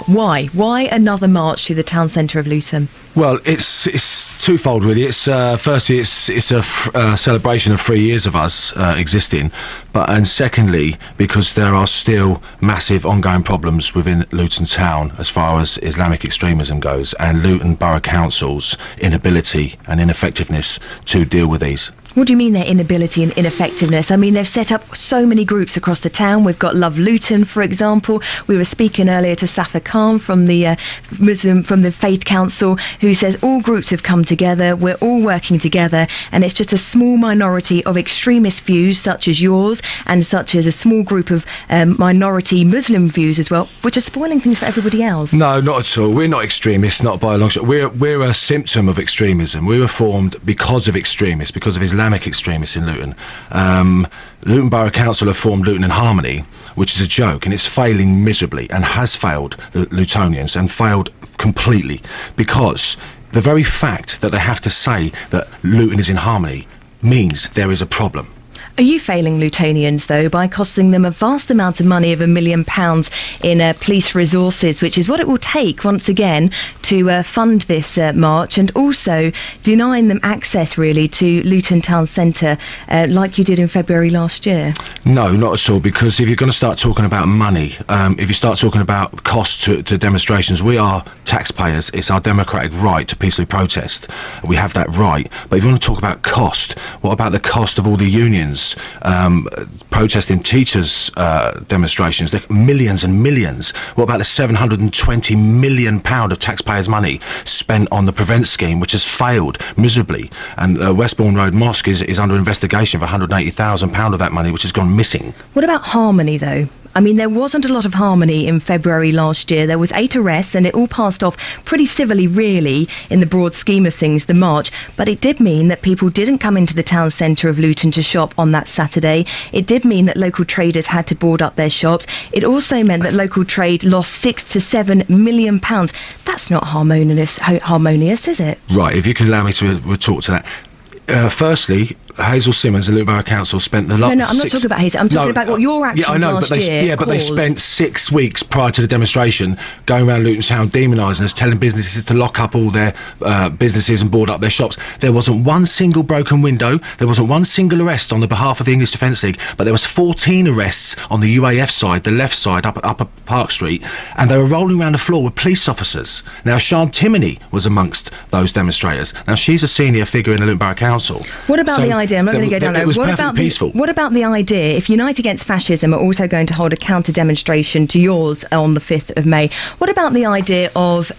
Why? Why another march to the town centre of Luton? Well, it's twofold, really. It's firstly, it's a celebration of 3 years of us existing, and secondly, because there are still massive ongoing problems within Luton town as far as Islamic extremism goes, and Luton Borough Council's inability and ineffectiveness to deal with these. What do you mean their inability and ineffectiveness? I mean, they've set up so many groups across the town. We've got Love Luton, for example. We were speaking earlier to Safa Khan from the Faith Council, who says all groups have come together. We're all working together, and it's just a small minority of extremist views, such as yours, and such as a small group of minority Muslim views as well, which are spoiling things for everybody else. No, not at all. We're not extremists, not by a long shot. We're a symptom of extremism. We were formed because of extremists, because of Islamic extremists in Luton. Luton Borough Council have formed Luton in Harmony, which is a joke, and it's failing miserably, and has failed the Lutonians, and failed completely, because the very fact that they have to say that Luton is in harmony means there is a problem. Are you failing Lutonians, though, by costing them a vast amount of money of £1 million in police resources, which is what it will take, once again, to fund this march, and also denying them access, really, to Luton Town Centre, like you did in February last year? No, not at all, because if you're going to start talking about money, if you start talking about costs to demonstrations, we are taxpayers. It's our democratic right to peacefully protest. We have that right. But if you want to talk about cost, what about the cost of all the unions protesting teachers' demonstrations? They're millions and millions. What about the £720 million of taxpayers' money spent on the Prevent scheme, which has failed miserably? And Westbourne Road Mosque is under investigation for £180,000 of that money, which has gone missing. What about harmony, though? I mean, there wasn't a lot of harmony in February last year. There was 8 arrests, and it all passed off pretty civilly, really, in the broad scheme of things, the march. But it did mean that people didn't come into the town centre of Luton to shop on that Saturday. It did mean that local traders had to board up their shops. It also meant that local trade lost £6 to £7 million. That's not harmonious, is it? Right, if you can allow me to talk to that. Firstly, Hazel Simmons, the Luton Borough Council, spent the last... No, I'm not talking about Hazel. I'm talking about what your actions last year but they spent 6 weeks prior to the demonstration going around Luton Town demonising us, telling businesses to lock up all their businesses and board up their shops. There wasn't one single broken window. There wasn't one single arrest on the behalf of the English Defence League, but there was 14 arrests on the UAF side, the left side, Upper Park Street, and they were rolling around the floor with police officers. Now, Sian Timoney was amongst those demonstrators. Now, she's a senior figure in the Luton Borough Council. What about the idea? I'm not going to go down there. It was perfectly peaceful. What about the idea, if Unite Against Fascism are also going to hold a counter-demonstration to yours on the 5th of May, what about the idea of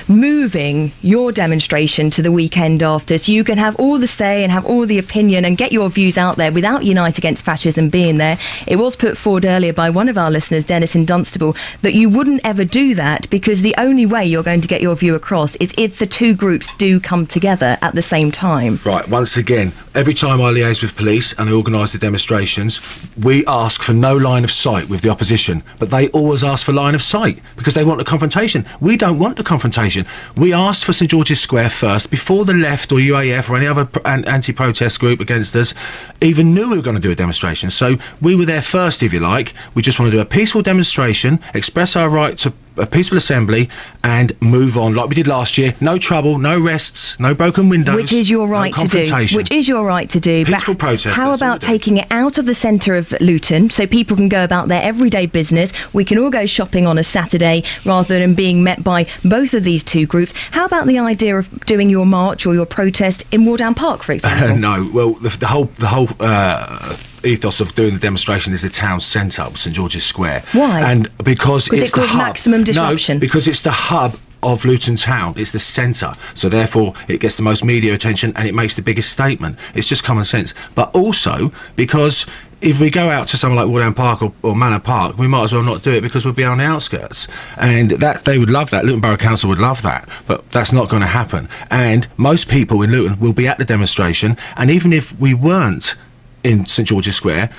moving your demonstration to the weekend after, so you can have all the say and have all the opinion and get your views out there without Unite Against Fascism being there? It was put forward earlier by one of our listeners, Dennis in Dunstable, that you wouldn't ever do that because the only way you're going to get your view across is if the two groups do come together at the same time. Right, once again, every time I liaise with police and I organise the demonstrations, we ask for no line of sight with the opposition, but they always ask for line of sight because they want the confrontation. We don't want the confrontation. We asked for St George's Square first before the left or UAF or any other anti-protest group against us even knew we were going to do a demonstration. So we were there first, if you like. We just want to do a peaceful demonstration, express our right to a peaceful assembly and move on like we did last year. No trouble, no arrests, no broken windows. Which is your right to do. Which is your right to do. Peaceful protest. How about taking it out of the centre of Luton so people can go about their everyday business? We can all go shopping on a Saturday rather than being met by both of these two groups. How about the idea of doing your march or your protest in Wardown Park, for example? No, well, the whole ethos of doing the demonstration is the town centre, St George's Square. Why? And because it's it caused maximum disruption. No, because it's the hub of Luton Town. It's the centre, so therefore it gets the most media attention and it makes the biggest statement. It's just common sense. But also because if we go out to somewhere like Wardown Park or Manor Park, we might as well not do it because we'll be on the outskirts. And that they would love that. Luton Borough Council would love that. But that's not going to happen. And most people in Luton will be at the demonstration. And even if we weren't in St George's Square,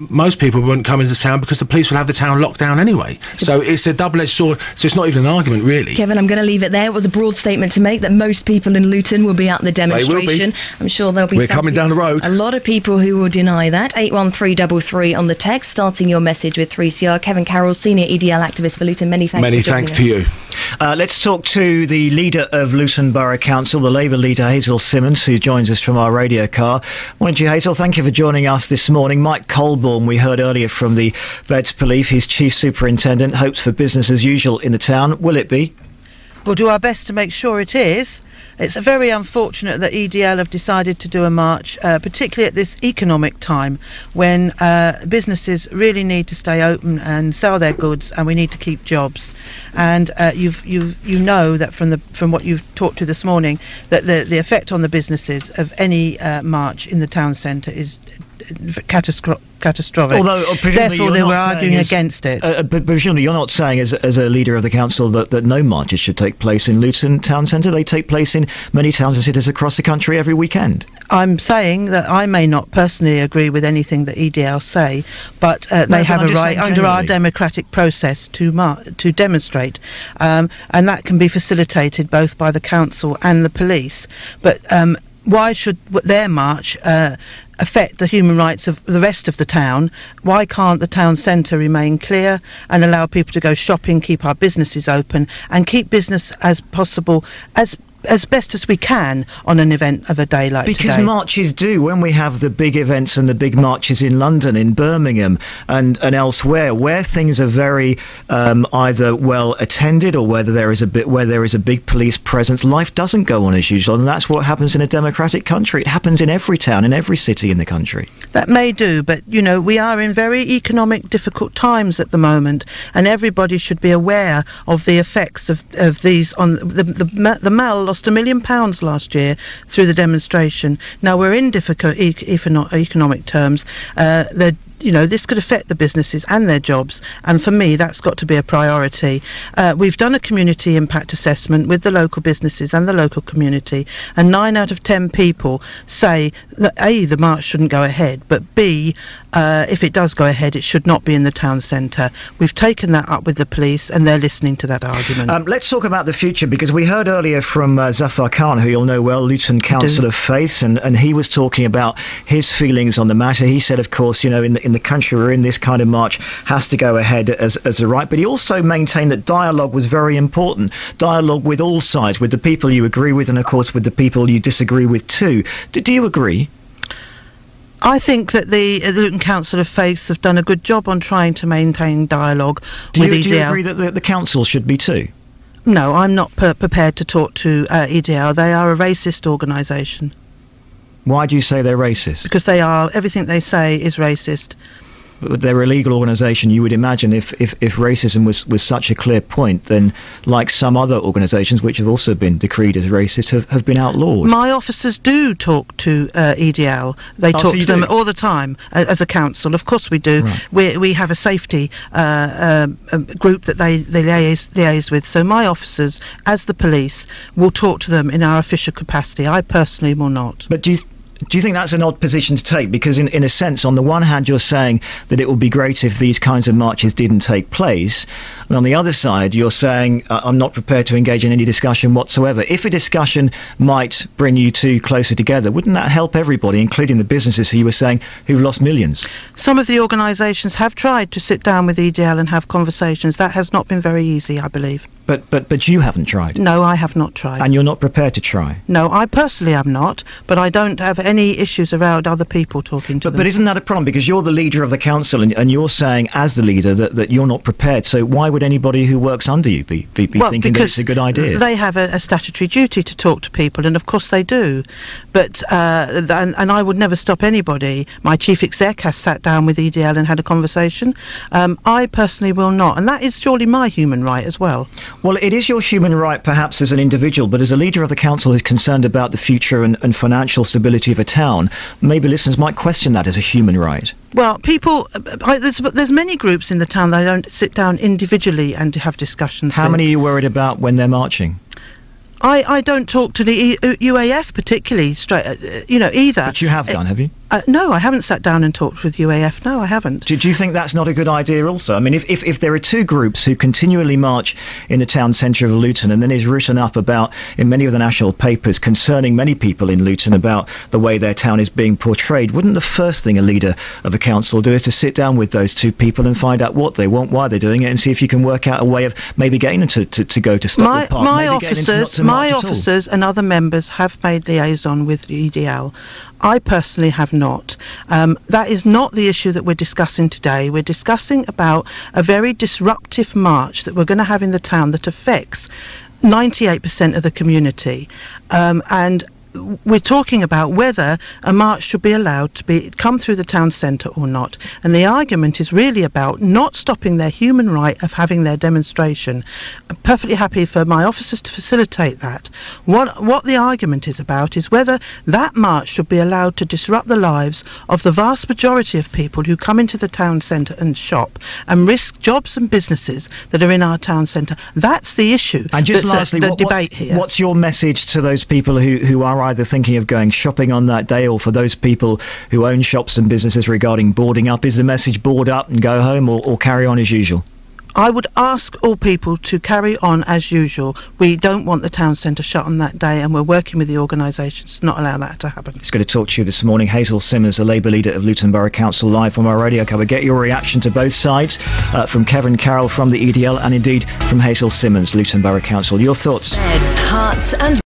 most people wouldn't come into town because the police will have the town locked down anyway. So it's a double-edged sword. So it's not even an argument, really. Kevin, I'm going to leave it there. It was a broad statement to make that most people in Luton will be at the demonstration. They will be. I'm sure there'll be We're coming down the road. A lot of people who will deny that. 81333 on the text, starting your message with 3CR. Kevin Carroll, senior EDL activist for Luton. Many thanks. Many thanks to you. Let's talk to the leader of Luton Borough Council, the Labour leader Hazel Simmons, who joins us from our radio car. Morning to you, Hazel. Thank you for joining us this morning. Mike Colborne, we heard earlier from the Beds Police, his chief superintendent, hopes for business as usual in the town. Will it be? We'll do our best to make sure it is. It's very unfortunate that EDL have decided to do a march, particularly at this economic time when businesses really need to stay open and sell their goods, and we need to keep jobs. And you know that from what you've talked to this morning, that the effect on the businesses of any march in the town centre is catastrophic. Although, therefore, they were arguing against it. But presumably, you're not saying, as a leader of the council, that no marches should take place in Luton town centre. They take place in many towns and cities across the country every weekend. I'm saying that I may not personally agree with anything that EDL say, but they have a right under our democratic process to demonstrate, and that can be facilitated both by the council and the police. But why should their march affect the human rights of the rest of the town? Why can't the town centre remain clear and allow people to go shopping, keep our businesses open, and keep business as possible as best as we can on an event of a day like today? Because marches do, when we have the big events and the big marches in London, in Birmingham and elsewhere, where things are very either well attended or where there is a big police presence, life doesn't go on as usual, and that's what happens in a democratic country. It happens in every town, in every city in the country. That may do, but we are in very economic difficult times at the moment, and everybody should be aware of the effects of these on the Mall lost £1 million last year through the demonstration. Now we're in difficult economic terms. This could affect the businesses and their jobs, and for me that's got to be a priority. We've done a community impact assessment with the local businesses and the local community, and 9 out of 10 people say that A, the march shouldn't go ahead, but B, if it does go ahead, it should not be in the town centre. We've taken that up with the police and they're listening to that argument. Let's talk about the future, because we heard earlier from Zafar Khan, who you'll know well, Luton Council of Faiths, and he was talking about his feelings on the matter. He said, of course, in the country we're in, this kind of march has to go ahead as a right, but he also maintained that dialogue was very important. Dialogue with all sides, with the people you agree with and, of course, with the people you disagree with too. Do you agree? I think that the Luton Council of Faiths have done a good job on trying to maintain dialogue with EDL. Do you agree that the council should be too? No, I'm not prepared to talk to EDL. They are a racist organisation. Why do you say they're racist? Because they are. Everything they say is racist. They're a legal organisation. You would imagine if racism was such a clear point, then like some other organisations which have also been decreed as racist have been outlawed. My officers do talk to EDL. They talk to them all the time as a council. Of course we do. Right. We have a safety group that they liaise with. So my officers, as the police, will talk to them in our official capacity. I personally will not. But do you think that's an odd position to take? Because in a sense, on the one hand, you're saying that it would be great if these kinds of marches didn't take place. And on the other side, you're saying, I'm not prepared to engage in any discussion whatsoever. If a discussion might bring you two closer together, wouldn't that help everybody, including the businesses who you were saying who've lost millions? Some of the organisations have tried to sit down with EDL and have conversations. That has not been very easy, I believe. But you haven't tried? No, I have not tried. And you're not prepared to try? No, I personally am not, but I don't have any issues around other people talking to them. But isn't that a problem? Because you're the leader of the council and you're saying, as the leader, that you're not prepared. So why would anybody who works under you be thinking that it's a good idea? They have a statutory duty to talk to people, and of course they do. But and I would never stop anybody. My chief exec has sat down with EDL and had a conversation. I personally will not, and that is surely my human right as well. Well, it is your human right, perhaps as an individual, but as a leader of the council who's concerned about the future and financial stability of a town, maybe listeners might question that as a human right. Well, people, there's many groups in the town that don't sit down individually and have discussions. How many are you worried about when they're marching? I don't talk to the UAF particularly, either. But you have done, have you? No, I haven't sat down and talked with UAF. No, I haven't. Do you think that's not a good idea also? I mean, if there are two groups who continually march in the town centre of Luton, and then is written up about in many of the national papers concerning many people in Luton about the way their town is being portrayed, wouldn't the first thing a leader of a council do is to sit down with those two people and find out what they want, why they're doing it, and see if you can work out a way of maybe getting them to go to Stockley Park? My officers and other members have made liaison with the EDL. I personally have not. That is not the issue that we're discussing today. We're discussing about a very disruptive march that we're going to have in the town that affects 98% of the community. And we're talking about whether a march should be allowed to come through the town centre or not. And the argument is really about not stopping their human right of having their demonstration. I'm perfectly happy for my officers to facilitate that. What the argument is about is whether that march should be allowed to disrupt the lives of the vast majority of people who come into the town centre and shop and risk jobs and businesses that are in our town centre. That's the issue. And just lastly, debate here. What's your message to those people who are either thinking of going shopping on that day, or for those people who own shops and businesses regarding boarding up? Is the message board up and go home, or carry on as usual? I would ask all people to carry on as usual. We don't want the town centre shut on that day, and we're working with the organisations to not allow that to happen. It's good to talk to you this morning. Hazel Simmons, the Labour leader of Luton Borough Council, live from our radio cover. Get your reaction to both sides, from Kevin Carroll from the EDL, and indeed from Hazel Simmons, Luton Borough Council. Your thoughts? Heads, hearts and